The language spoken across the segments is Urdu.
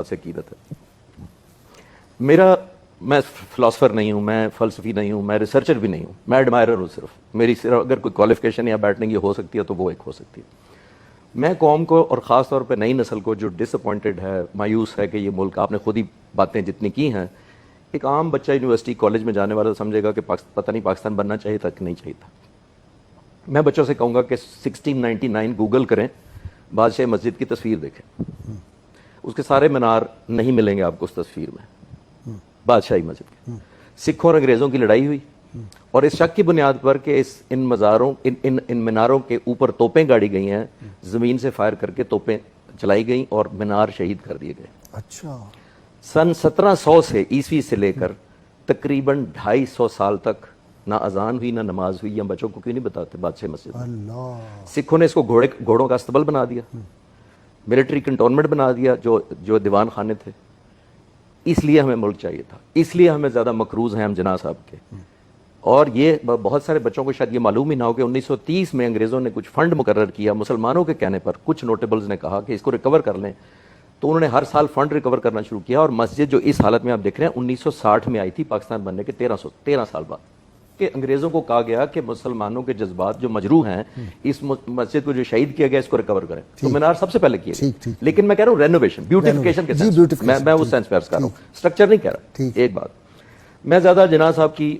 سے عقیدت ہے میرا. میں فلاسفر نہیں ہوں, میں فلسفی نہیں ہوں, میں ریسرچر بھی نہیں ہوں, میں ایڈمائرر ہوں. میری صرف اگر کوئی کوالیفیکیشن یا بیٹھنے کی ہو سکتی ہے تو وہ ایک ہو سکتی ہے. میں قوم کو اور خاص طور پہ نئی نسل کو جو ڈس اپوائنٹڈ ہے, مایوس ہے کہ یہ ملک, آپ نے خود ہی باتیں جتنی کی ہیں, ایک عام بچہ یونیورسٹی کالج میں جانے والا سمجھے گا کہ پتہ نہیں پاکستان بننا چاہیے تھا کہ نہیں چاہیے تھا. میں بچوں سے کہوں گا کہ 1699 گوگل کریں, بادشاہ مسجد کی تصویر دیکھیں, اس کے سارے مینار نہیں ملیں گے آپ کو اس تصویر میں بادشاہی مسجد کے. سکھوں اور انگریزوں کی لڑائی ہوئی اور اس شک کی بنیاد پر کہ ان میناروں کے اوپر توپیں گاڑی گئی ہیں, زمین سے فائر کر کے توپیں چلائی گئیں اور مینار شہید کر دیے گئے. اچھا. سن 1700 سے عیسوی سے لے کر تقریباً 250 سال تک نہ اذان ہوئی نہ نماز ہوئی. ہم بچوں کو کیوں نہیں بتاتے بادشاہ مسجد؟ اللہ. سکھوں نے اس کو گھوڑوں کا استبل بنا دیا, ملٹری کنٹونمنٹ بنا دیا جو دیوان خانے تھے. اس لیے ہمیں ملک چاہیے تھا, اس لیے ہمیں زیادہ مقروض ہیں ہم جناح صاحب کے. اور یہ بہت سارے بچوں کو شاید یہ معلوم ہی نہ ہو کہ 1930 میں انگریزوں نے کچھ فنڈ مقرر کیا مسلمانوں کے کہنے پر. کچھ نوٹیبلز نے کہا کہ اس کو ریکور کر لیں, تو انہوں نے ہر سال فنڈ ریکور کرنا شروع کیا. اور مسجد جو اس حالت میں آپ دیکھ رہے ہیں 1960 میں آئی تھی پاکستان بننے کے 13 سال بعد, کہ انگریزوں کو کہا گیا کہ مسلمانوں کے جذبات جو مجروح ہیں, اس مسجد کو جو شہید کیا گیا اس کو ریکور کریں. تو مینار سب سے پہلے کیے, لیکن میں کہہ رہا ہوں رینوویشن, بیوٹیفیکیشن کے سینس میں اس سینس پہ عرض کر رہا ہوں, سٹرکچر نہیں کہہ رہا. ایک بات میں زیادہ جناح صاحب کی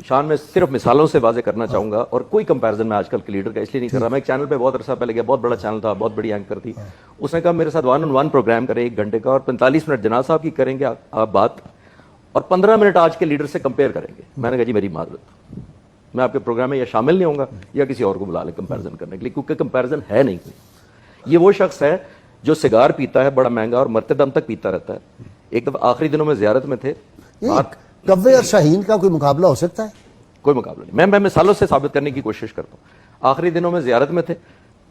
شان میں صرف مثالوں سے واضح کرنا چاہوں گا, اور کوئی کمپیرزن میں آج کل کے لیڈر کا اس لیے نہیں کر رہا. میں ایک چینل پہ بہت عرصہ پہلے گیا, بہت بڑا چینل تھا, بہت بڑی اینکر تھی, اس نے کہا میرے ساتھ 1-on-1 پروگرام کریں 1 گھنٹے کا, اور 45 منٹ جناح صاحب کی کریں گے آپ بات, اور 15 منٹ آج کے لیڈر سے کمپیئر کریں گے. میں نے کہا جی میری معذرت, میں آپ کے پروگرام میں یا شامل نہیں ہوں گا یا کسی اور کو بلا لیں کمپیرزن کرنے کے لیے, کیونکہ کمپیرزن ہے نہیں. یہ وہ شخص ہے جو سگار پیتا ہے بڑا مہنگا اور مرتے دم تک پیتا رہتا ہے. ایک دفعہ آخری دنوں میں زیارت میں تھے, کوے اور شاہین کا کوئی مقابلہ ہو سکتا ہے؟ کوئی مقابلہ نہیں. میں مثالوں سے ثابت کرنے کی کوشش کرتا ہوں. آخری دنوں میں زیارت میں تھے,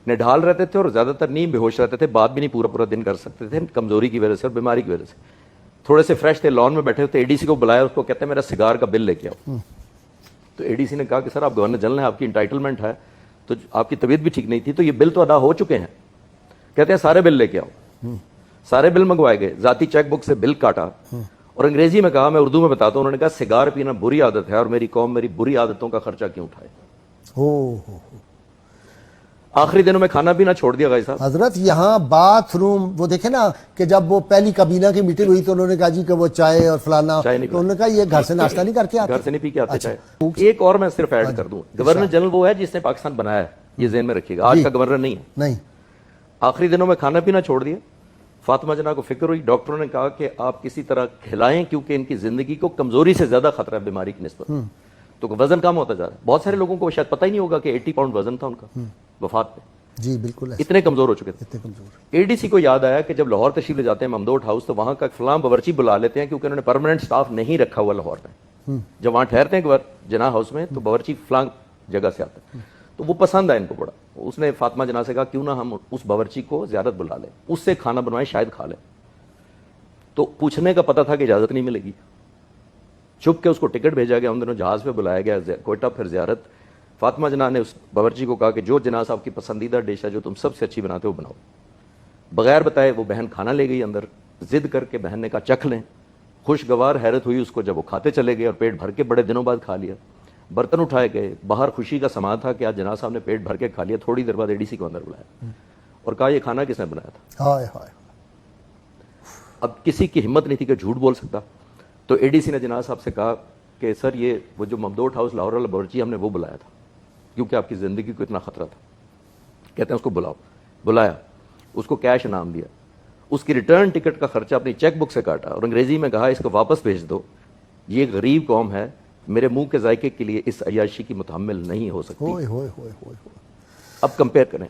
نڈھال رہتے تھے اور زیادہ تر نیم بے ہوش رہتے تھے, بات بھی نہیں پورا دن کر سکتے تھے کمزوری کی وجہ سے اور بیماری کی وجہ سے. تھوڑے سے فریش تھے, لان میں بیٹھے ہوتے, اے ڈی سی کو بلایا, اس کو کہتے ہیں میرا سگار کا بل لے کے آؤ. تو اے ڈی سی نے کہا کہ سر آپ گورنر جنرل ہیں, آپ کی انٹائٹلمنٹ ہے, تو آپ کی طبیعت بھی ٹھیک نہیں تھی, تو یہ بل تو ادا ہو چکے ہیں. کہتے ہیں سارے بل لے کے آؤ. سارے بل منگوائے گئے, ذاتی چیک بک سے بل کاٹا, اور انگریزی میں کہا, میں اردو میں بتاتا ہوں, انہوں نے کہا سگار پینا بری عادت ہے اور میری قوم میری بری عادتوں کا خرچہ کیوں اٹھائے. آخری دنوں میں کھانا پینا چھوڑ دیا گیا صاحب. حضرت یہاں باتھ روم وہ دیکھیں نا, کہ جب وہ پہلی کابینہ کی میٹنگ ہوئی تو انہوں نے کہا جی کہ وہ چائے اور فلانا, تو انہوں نے کہا یہ گھر سے ناشتہ نہیں کر کے آتے, گھر سے نہیں پی کے آتے چائے. ایک اور میں صرف ایڈ کر دوں, گورنر جنرل وہ ہے جس نے پاکستان بنایا ہے, یہ ذہن میں رکھیے گا, آج کا گورنر نہیں ہے. نہیں. آخری دنوں میں کھانا پینا چھوڑ دیا. فاطمہ جناح کو فکر ہوئی, ڈاکٹروں نے کہا کہ آپ کسی طرح کھلائیں, کیونکہ ان کی زندگی کو کمزوری سے زیادہ خطرہ ہے بیماری کی نسبت. تو وزن کم ہوتا جا رہا ہے. بہت سارے لوگوں کو شاید پتہ ہی نہیں ہوگا کہ 80 پاؤنڈ وزن تھا ان کا وفات پہ. جی بالکل, اتنے کمزور ہو چکے تھے. اے ڈی سی کو یاد آیا کہ جب لاہور تشریف لے جاتے ہیں ممدوٹ ہاؤس, تو وہاں کا فلاں باورچی بلا لیتے ہیں, کیونکہ انہوں نے پرماننٹ سٹاف نہیں رکھا ہوا لاہور میں. جب وہاں ٹھہرتے ہیں جناح ہاؤس میں, تو باورچی فلاں جگہ سے آتا ہے. تو وہ پسند آیا ان کو بڑا. اس نے فاطمہ جناح سے کہا کیوں نہ ہم اس باورچی کو زیارت بلا لیں, اس سے کھانا بنوائیں, شاید کھا لیں. تو پوچھنے کا پتہ تھا کہ اجازت نہیں ملے گی. چپ کے اس کو ٹکٹ بھیجا گیا, ان دنوں جہاز پہ بلایا گیا کوئٹہ, پھر زیارت. فاطمہ جناح نے اس باورچی کو کہا کہ جو جناح صاحب کی پسندیدہ ڈش ہے, جو تم سب سے اچھی بناتے ہو بناؤ. بغیر بتائے وہ بہن کھانا لے گئی اندر, ضد کر کے بہن نے کہا چکھ لیں. خوشگوار حیرت ہوئی اس کو جب وہ کھاتے چلے گئے, اور پیٹ بھر کے بڑے دنوں بعد کھا لیا. برتن اٹھائے گئے, باہر خوشی کا سما تھا کہ آج جناح صاحب نے پیٹ بھر کے کھا لیا. تھوڑی دیر بعد اے ڈی سی کو اندر بلایا اور کہا یہ کھانا کس نے بنایا تھا. اب کسی کی ہمت نہیں تھی کہ جھوٹ بول سکتا, تو اے ڈی سی نے جناح صاحب سے کہا کہ سر یہ وہ جو ممدوٹ ہاؤس لاہور والا باورچی ہم نے وہ بلایا تھا, کیونکہ آپ کی زندگی کو اتنا خطرہ تھا. کہتے ہیں اس کو بلاؤ. بلایا, اس کو کیش انعام دیا, اس کی ریٹرن ٹکٹ کا خرچہ اپنی چیک بک سے کاٹا, اور انگریزی میں کہا اس کو واپس بھیج دو, یہ غریب قوم ہے, میرے منہ کے ذائقے کے لیے اس عیاشی کی متحمل نہیں ہو سکتی. اب کمپیئر کریں.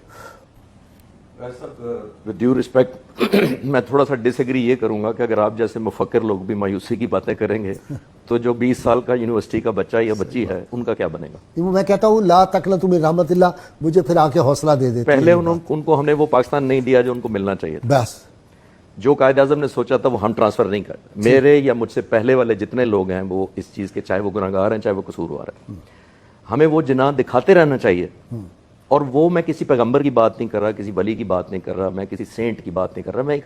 ود ڈیو ریسپیکٹ میں تھوڑا سا ڈس ایگری یہ کروں گا کہ اگر آپ جیسے مفکر لوگ بھی مایوسی کی باتیں کریں گے, تو جو 20 سال کا یونیورسٹی کا بچہ یا بچی ہے ان کا کیا بنے گا. میں کہتا ہوں لا تقنطوا من رحمت اللہ, مجھے پھر آ کے حوصلہ دے دیتے. پہلے ان کو ہم نے وہ پاکستان نہیں دیا جو ان کو ملنا چاہیے تھا. بس جو قائد اعظم نے سوچا تھا وہ ہم ٹرانسفر نہیں کرتے. میرے یا مجھ سے پہلے والے جتنے لوگ ہیں وہ اس چیز کے, چاہے وہ گناہگار ہیں چاہے وہ قصوروار ہیں, ہمیں وہ جناح دکھاتے رہنا چاہیے. اور وہ میں کسی پیغمبر کی بات نہیں کر رہا, کسی ولی کی بات نہیں کر رہا, میں کسی سینٹ کی بات نہیں کر رہا, میں ایک